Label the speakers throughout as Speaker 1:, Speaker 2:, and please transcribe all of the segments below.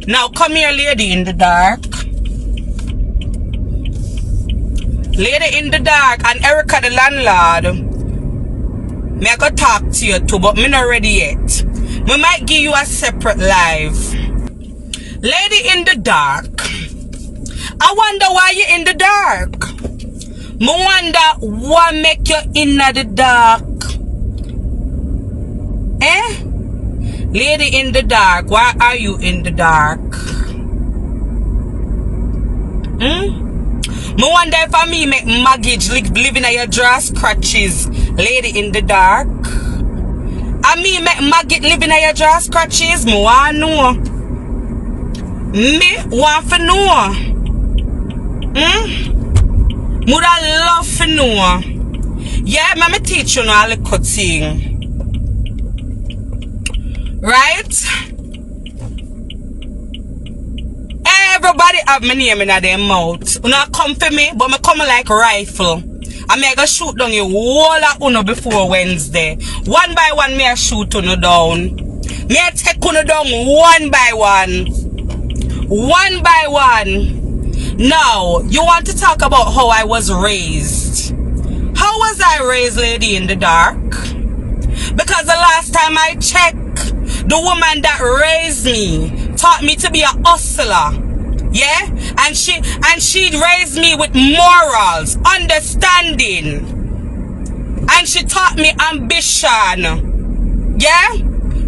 Speaker 1: Now come here, lady in the dark. Lady in the dark and Erica the landlord. Me I go talk to you too, but me not ready yet. Me might give you a separate live. Lady in the dark. I wonder why you in the dark. Me wonder what make you in the dark. Eh? Lady in the dark, why are you in the dark? Me wonder if I me make mortgage living in your draw scratches. Lady in the dark. I me make mortgage living in your draw scratches. Me want know. Me want to know. Would I love to know? Yeah, me teach you a little thing. Right? Everybody have my name in their mouth. You not come for me, but me come like rifle. I may go shoot down you all of uno before Wednesday. One by one, me I shoot uno down. Me I take uno down one by one. One by one. Now, you want to talk about how I was raised. How was I raised, lady in the dark? Because the last time I checked, the woman that raised me taught me to be a hustler. Yeah? And she raised me with morals, understanding. And she taught me ambition. Yeah?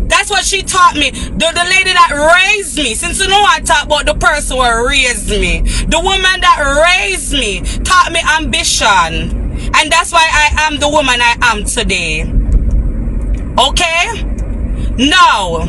Speaker 1: That's what she taught me. The lady that raised me, since you know I talk about the person who raised me, the woman that raised me taught me ambition. And that's why I am the woman I am today. Okay? Now,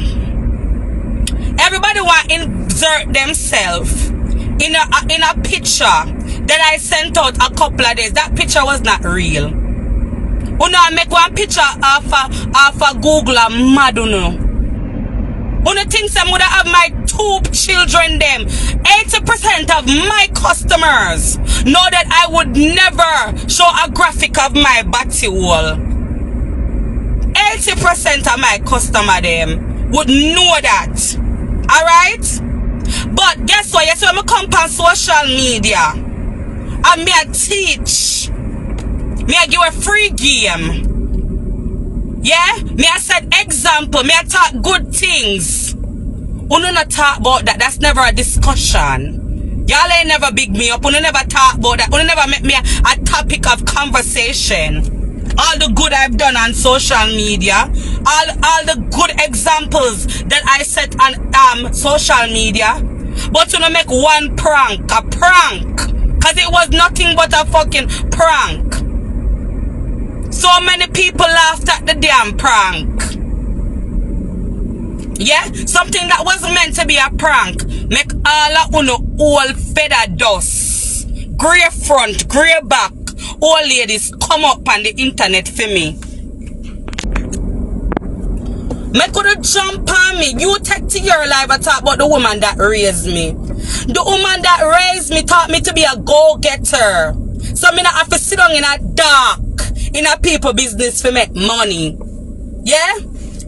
Speaker 1: everybody want to insert themselves in a picture that I sent out a couple of days. That picture was not real. You know, I make one picture off a Google and mad, you know. You know, things I would have my 2 children them. 80% of my customers know that I would never show a graphic of my body wall. 80% of my customer them would know that. Alright? But guess what? Yes, when I come on social media and me I teach, me I give a free game. Yeah? Me I set example, me I talk good things. You not talk about that. That's never a discussion. Y'all ain't never big me up. You never talk about that. You never make me a topic of conversation. All the good I've done on social media, all the good examples that I set on social media, but you know make one prank, a prank, cause it was nothing but a fucking prank. So many people laughed at the damn prank. Yeah, something that wasn't meant to be a prank make all of uno all feather dust, grey front, grey back. All ladies come up on the internet for me. Me could jump on me. You take to your life and talk about the woman that raised me. The woman that raised me taught me to be a go-getter. So me not have to sit down in a dark, in a people business for make money. Yeah?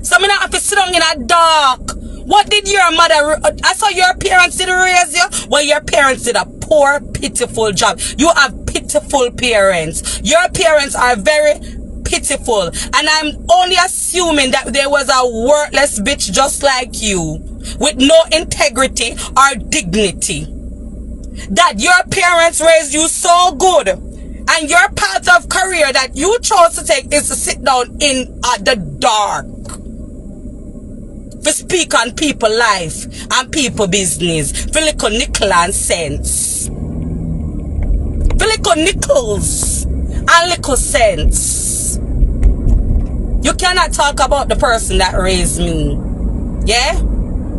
Speaker 1: So me not have to sit down in a dark. What did your mother, I saw your parents did raise you? Well, your parents did a poor, pitiful job. You have pitiful parents. Your parents are very pitiful. And I'm only assuming that there was a worthless bitch just like you, with no integrity or dignity. That your parents raised you so good. And your path of career that you chose to take is to sit down in the dark. For speak on people life and people business. For little nickel and cents. For little nickels and little cents. You cannot talk about the person that raised me. Yeah?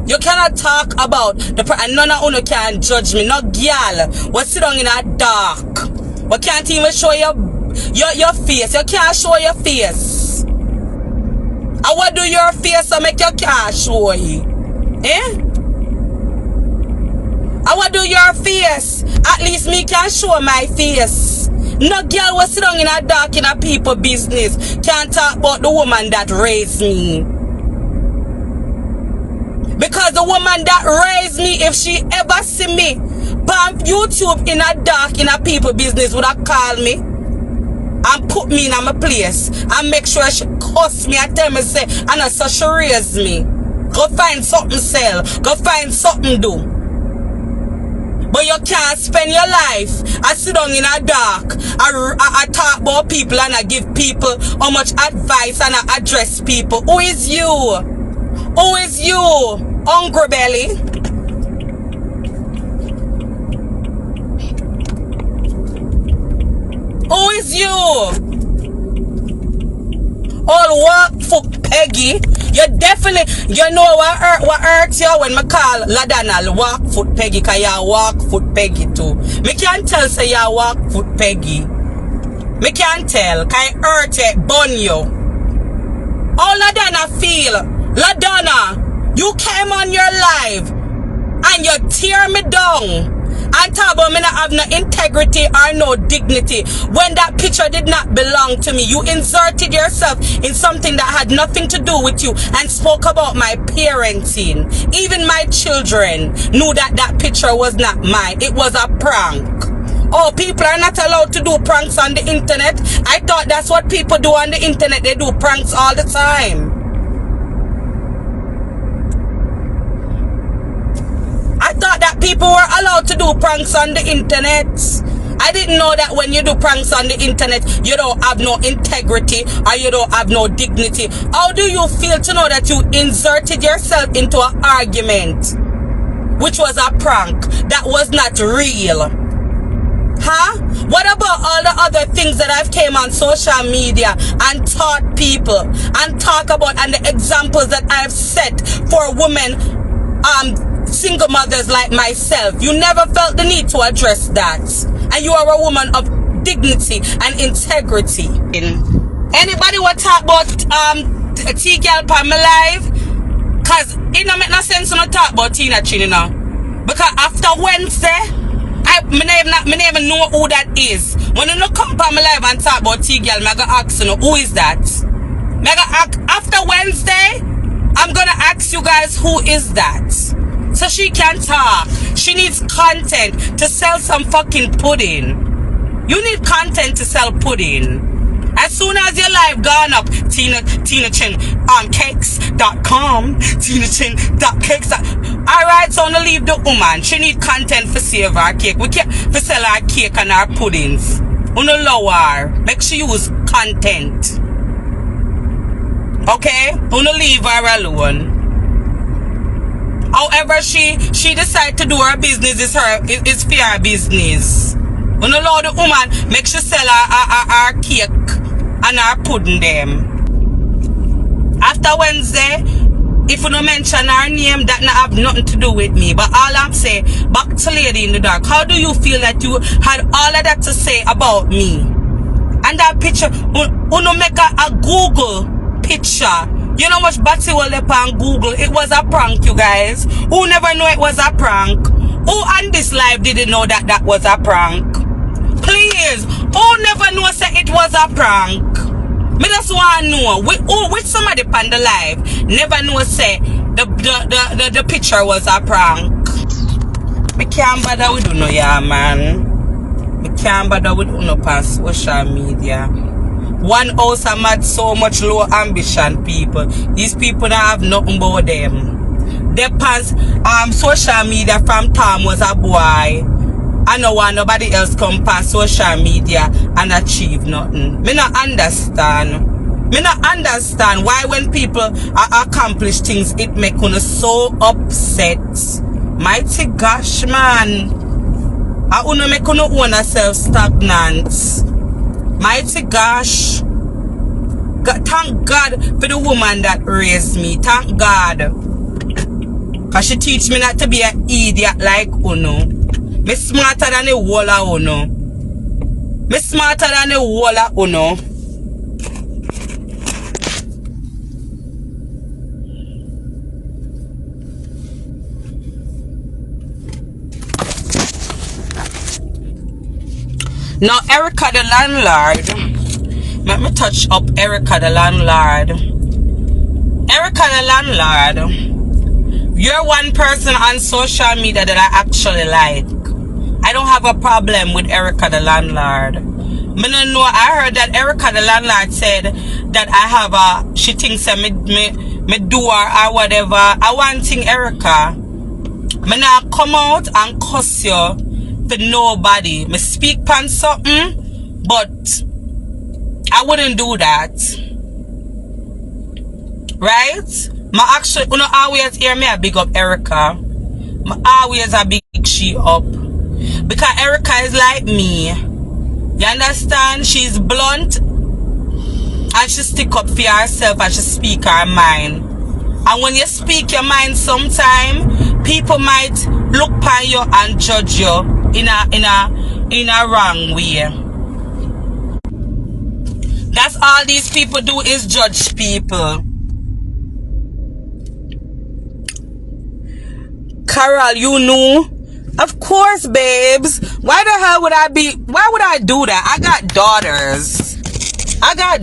Speaker 1: You cannot talk about the person. And none of you can judge me. No girl. What sit down in a dark. We can't even show your face. You can't show your face. I what do your face so make you can't show you? Eh? I what do your face? At least me can show my face. No girl was sit down in a dark in a people business can't talk about the woman that raised me. Because the woman that raised me, if she ever see me on YouTube in a dark, in a people business, would have called me and put me in my place and make sure she cuss me and tell me say, and so she raise me. Go find something sell. Go find something do. But you can't spend your life. I sit down in a dark. I talk about people and I give people how much advice and I address people. Who is you? Who is you? Hungry belly. Who is you? All work for Peggy. You definitely, you know what hurts you when me call Ladana walk foot Peggy, cause you walk foot Peggy too. Me can't tell say you walk foot Peggy. Me can't tell, cause it hurt you, bun you. How Ladana feel? Ladana, you came on your live and you tear me down. And talk about me not have no integrity or no dignity. When that picture did not belong to me, you inserted yourself in something that had nothing to do with you and spoke about my parenting. Even my children knew that that picture was not mine. It was a prank. Oh, people are not allowed to do pranks on the internet. I thought that's what people do on the internet. They do pranks all the time. I thought that people were allowed to do pranks on the internet. I didn't know that when you do pranks on the internet, you don't have no integrity or you don't have no dignity. How do you feel to know that you inserted yourself into an argument, which was a prank, that was not real? Huh? What about all the other things that I've came on social media and taught people and talk about, and the examples that I've set for women, single mothers like myself? You never felt the need to address that. And you are a woman of dignity and integrity. Anybody want to talk about T-Girl on my live? Cause it don't make no sense to talk about Tina Chin, you know. Because after Wednesday, I never even know who that is. When you come on my live and talk about T-Girl, I'm gonna ask you, who is that? After Wednesday, I'm gonna ask you guys, who is that? So she can talk. She needs content to sell some fucking pudding. You need content to sell pudding. As soon as your life gone up, Tina Chin cakes.com, Tina Chin cakes. Alright, so I'm gonna leave the woman. She need content for save her cake. We can't for sell her cake and her puddings. Wanna lower her. Make sure you use content. Okay? Wanna leave her alone. However she decide to do her business, is for her business. When you allow the woman, make sure sell her cake and her pudding them. After Wednesday, if you don't mention her name, that not have nothing to do with me. But all I'm saying, back to Lady in the Dark, how do you feel that you had all of that to say about me? And that picture, you make a Google picture. You know how much battery will up on Google? It was a prank, you guys. Who never knew it was a prank? Who on this live didn't know that that was a prank? Please, who never knew that it was a prank? Me just want to know. Which somebody on the live never know say the picture was a prank? Me can't bother with you, yeah, man. Me can't bother with you on social media. One house I'm at so much low ambition, people. These people don't have nothing about them. Their pants social media from Tom was a boy. I know why nobody else come past social media and achieve nothing. Me not understand. Me not understand why when people accomplish things, it make us so upset. Mighty gosh, man. I wanna make us own ourselves stagnant. Mighty gosh. Thank God for the woman that raised me. Thank God. Because she teach me not to be an idiot like Uno. Me smarter than a walla Uno. Me smarter than a walla Uno. Now Erica the landlord, let me touch up Erica the landlord. Erica the landlord You're one person on social media that I actually like. I don't have a problem with Erica the landlord. Me no know. I heard that Erica the landlord said that I have a, she thinks that me do her or whatever. I want thing, Erica. Me not come out and cuss you for nobody. Me speak pan something, but I wouldn't do that. Right? Me actually, you know, always hear me a big up Erica. Me always a big she up. Because Erica is like me. You understand? She's blunt and she stick up for herself and she speak her mind. And when you speak your mind sometime, people might look upon you and judge you in a wrong way. That's all these people do, is judge people. Carol, you knew? Of course, babes. Why the hell would I do that? I got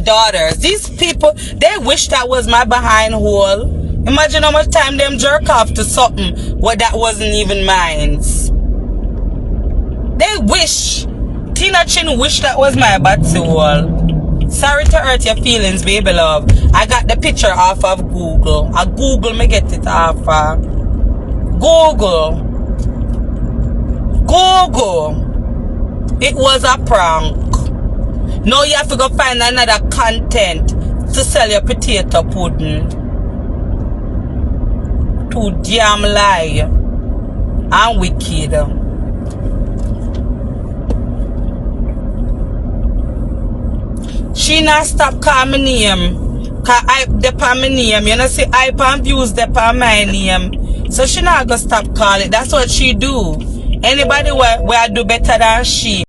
Speaker 1: daughters. These people, they wish that was my behind hole. Imagine how much time them jerk off to something what that wasn't even mine. They wish. Tina Chin wish that was my buttsy hole. Sorry to hurt your feelings, baby love. I got the picture off of Google. I Google me get it off of Google. It was a prank. Now you have to go find another content to sell your potato pudding. Too damn lie and wicked. She not stop calling me name. Cause I depend my name. You know, see I and views depend my name. So she not gonna stop calling. That's what she do. Anybody where I do better than she,